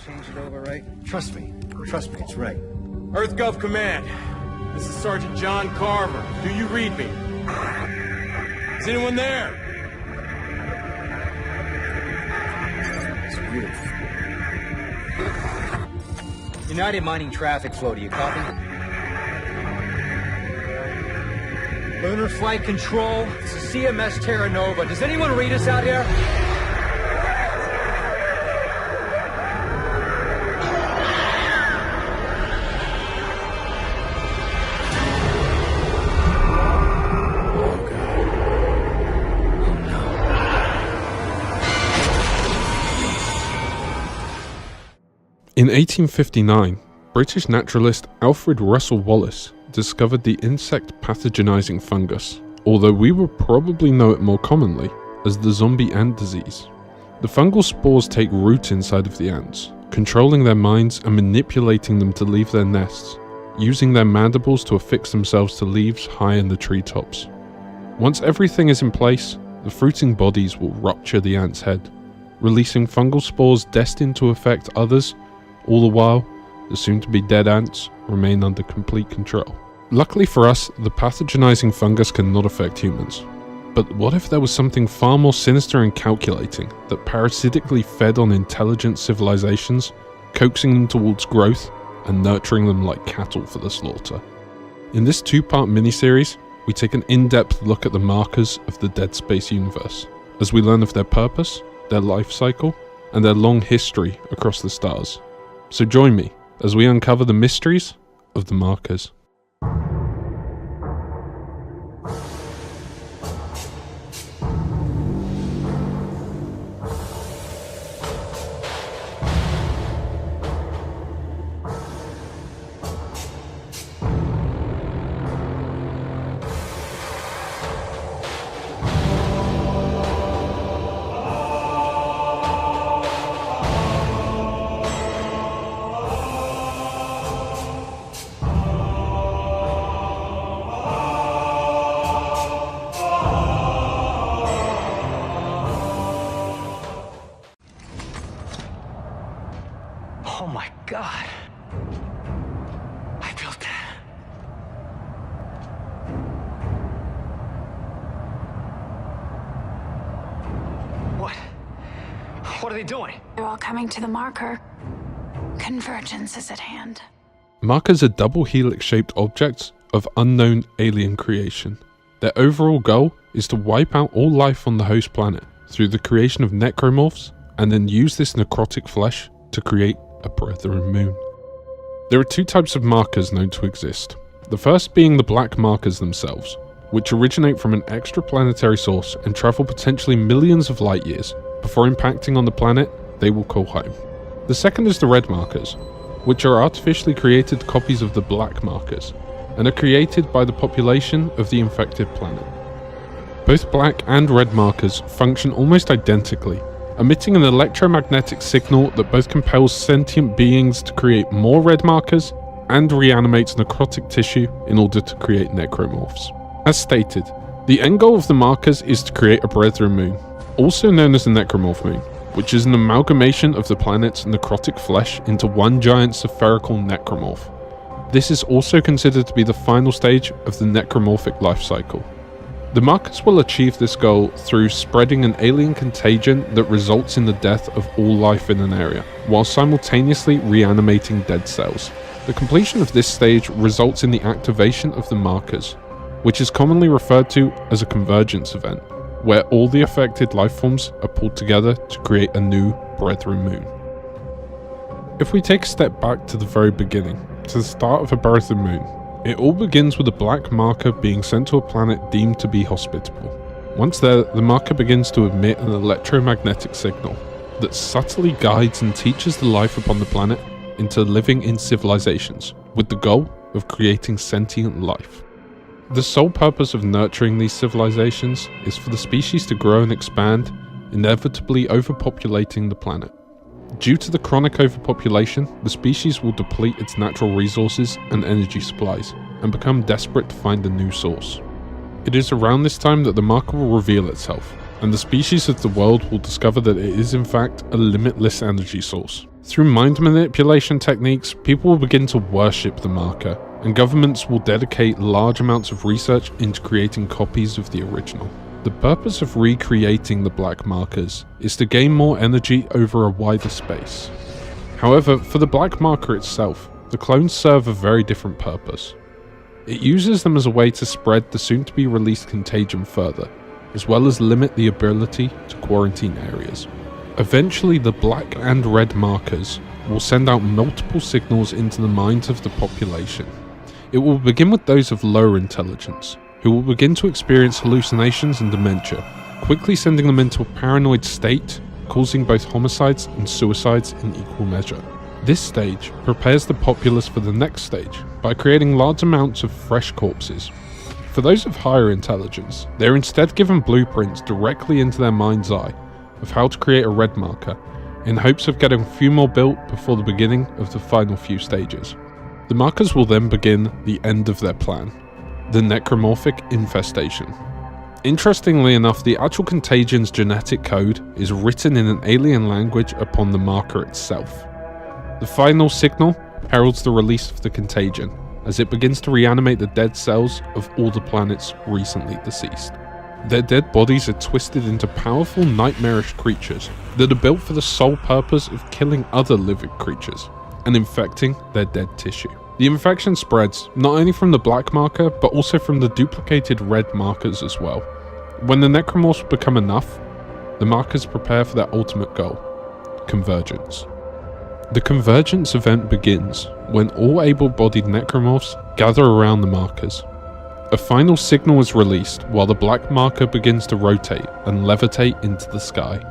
Change it over, right? Trust me, it's right. EarthGov Command. This is Sergeant John Carver. Do you read me? Is anyone there? It's weird. United Mining traffic flow, do you copy? Lunar Flight Control, this is CMS Terra Nova. Does anyone read us out here? In 1859, British naturalist Alfred Russel Wallace discovered the insect pathogenizing fungus, although we would probably know it more commonly as the zombie ant disease. The fungal spores take root inside of the ants, controlling their minds and manipulating them to leave their nests, using their mandibles to affix themselves to leaves high in the treetops. Once everything is in place, the fruiting bodies will rupture the ant's head, releasing fungal spores destined to affect others. All the while, the soon-to-be dead ants remain under complete control. Luckily for us, the pathogenizing fungus cannot affect humans. But what if there was something far more sinister and calculating that parasitically fed on intelligent civilizations, coaxing them towards growth and nurturing them like cattle for the slaughter? In this two-part miniseries, we take an in-depth look at the markers of the Dead Space universe, as we learn of their purpose, their life cycle, and their long history across the stars. So join me as we uncover the mysteries of the markers. Oh my God. I built that. What? What are they doing? They're all coming to the marker. Convergence is at hand. Markers are double helix-shaped objects of unknown alien creation. Their overall goal is to wipe out all life on the host planet through the creation of necromorphs, and then use this necrotic flesh to create a brethren moon. There are two types of markers known to exist. The first being the black markers themselves, which originate from an extraplanetary source and travel potentially millions of light years. Before impacting on the planet they will call home. The second is the red markers, which are artificially created copies of the black markers, and are created by the population of the infected planet. Both black and red markers function almost identically, emitting an electromagnetic signal that both compels sentient beings to create more red markers and reanimates necrotic tissue in order to create necromorphs. As stated, the end goal of the markers is to create a brethren moon, also known as the necromorph moon, which is an amalgamation of the planet's necrotic flesh into one giant spherical necromorph. This is also considered to be the final stage of the necromorphic life cycle. The markers will achieve this goal through spreading an alien contagion that results in the death of all life in an area, while simultaneously reanimating dead cells. The completion of this stage results in the activation of the markers, which is commonly referred to as a convergence event, where all the affected life forms are pulled together to create a new brethren moon. If we take a step back to the very beginning, to the start of a brethren moon, it all begins with a black marker being sent to a planet deemed to be hospitable. Once there, the marker begins to emit an electromagnetic signal that subtly guides and teaches the life upon the planet into living in civilizations, with the goal of creating sentient life. The sole purpose of nurturing these civilizations is for the species to grow and expand, inevitably overpopulating the planet. Due to the chronic overpopulation, the species will deplete its natural resources and energy supplies, and become desperate to find a new source. It is around this time that the marker will reveal itself, and the species of the world will discover that it is in fact a limitless energy source. Through mind manipulation techniques, people will begin to worship the marker, and governments will dedicate large amounts of research into creating copies of the original. The purpose of recreating the black markers is to gain more energy over a wider space. However, for the black marker itself, the clones serve a very different purpose. It uses them as a way to spread the soon-to-be released contagion further, as well as limit the ability to quarantine areas. Eventually, the black and red markers will send out multiple signals into the minds of the population. It will begin with those of lower intelligence, who will begin to experience hallucinations and dementia, quickly sending them into a paranoid state, causing both homicides and suicides in equal measure. This stage prepares the populace for the next stage by creating large amounts of fresh corpses. For those of higher intelligence, they are instead given blueprints directly into their mind's eye of how to create a red marker, in hopes of getting a few more built before the beginning of the final few stages. The markers will then begin the end of their plan, the necromorphic infestation. Interestingly enough, the actual contagion's genetic code is written in an alien language upon the marker itself. The final signal heralds the release of the contagion, as it begins to reanimate the dead cells of all the planets recently deceased. Their dead bodies are twisted into powerful, nightmarish creatures that are built for the sole purpose of killing other living creatures and infecting their dead tissue. The infection spreads not only from the black marker, but also from the duplicated red markers as well. When the necromorphs become enough, the markers prepare for their ultimate goal, convergence. The convergence event begins when all able-bodied necromorphs gather around the markers. A final signal is released while the black marker begins to rotate and levitate into the sky.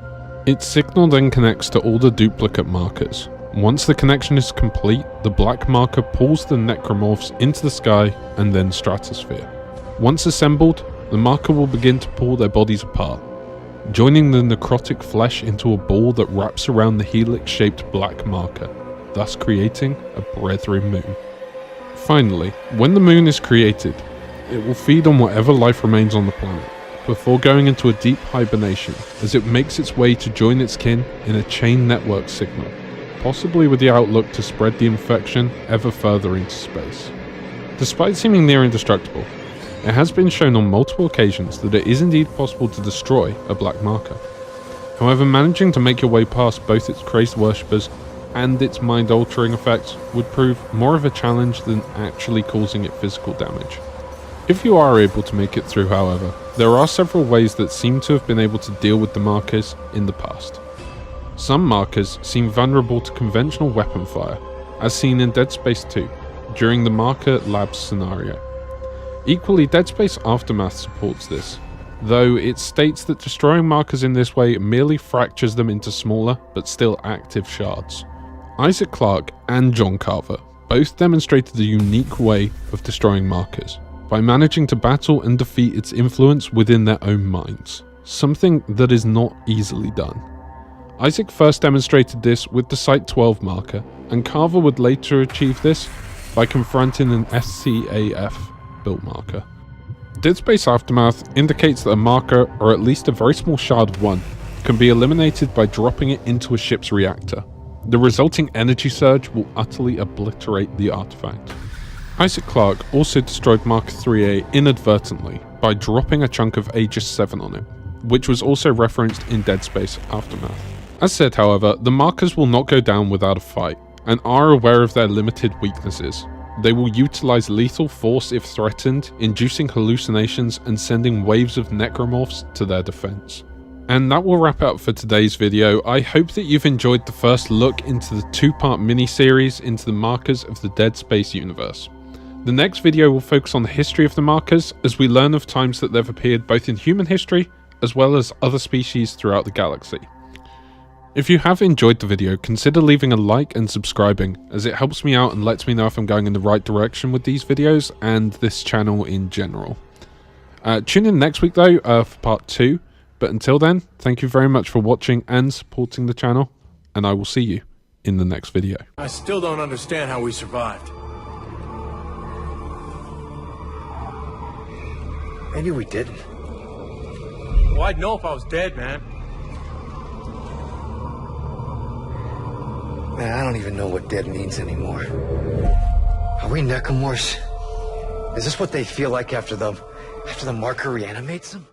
Its signal then connects to all the duplicate markers. Once the connection is complete, the black marker pulls the necromorphs into the sky and then stratosphere. Once assembled, the marker will begin to pull their bodies apart, joining the necrotic flesh into a ball that wraps around the helix-shaped black marker, thus creating a brethren moon. Finally, when the moon is created, it will feed on whatever life remains on the planet, before going into a deep hibernation as it makes its way to join its kin in a chain network signal, possibly with the outlook to spread the infection ever further into space. Despite seeming near indestructible, it has been shown on multiple occasions that it is indeed possible to destroy a black marker. However, managing to make your way past both its crazed worshippers and its mind-altering effects would prove more of a challenge than actually causing it physical damage. If you are able to make it through, however, there are several ways that seem to have been able to deal with the markers in the past. Some markers seem vulnerable to conventional weapon fire, as seen in Dead Space 2, during the Marker Labs scenario. Equally, Dead Space Aftermath supports this, though it states that destroying markers in this way merely fractures them into smaller but still active shards. Isaac Clarke and John Carver both demonstrated a unique way of destroying markers, by managing to battle and defeat its influence within their own minds, something that is not easily done. Isaac first demonstrated this with the Site-12 marker, and Carver would later achieve this by confronting an SCAF built marker. Dead Space Aftermath indicates that a marker, or at least a very small shard of one, can be eliminated by dropping it into a ship's reactor. The resulting energy surge will utterly obliterate the artifact. Isaac Clarke also destroyed Mark 3A inadvertently by dropping a chunk of Aegis 7 on it, which was also referenced in Dead Space Aftermath. As said, however, the markers will not go down without a fight, and are aware of their limited weaknesses. They will utilize lethal force if threatened, inducing hallucinations and sending waves of necromorphs to their defense. And that will wrap up for today's video. I hope that you've enjoyed the first look into the two-part mini-series into the markers of the Dead Space universe. The next video will focus on the history of the markers, as we learn of times that they've appeared both in human history as well as other species throughout the galaxy. If you have enjoyed the video, consider leaving a like and subscribing, as it helps me out and lets me know if I'm going in the right direction with these videos and this channel in general. Tune in next week though for part 2, but until then, thank you very much for watching and supporting the channel, and I will see you in the next video. I still don't understand how we survived. Maybe we didn't. Well, I'd know if I was dead, man. Man, I don't even know what dead means anymore. Are we necromorphs? Is this what they feel like after the marker reanimates them?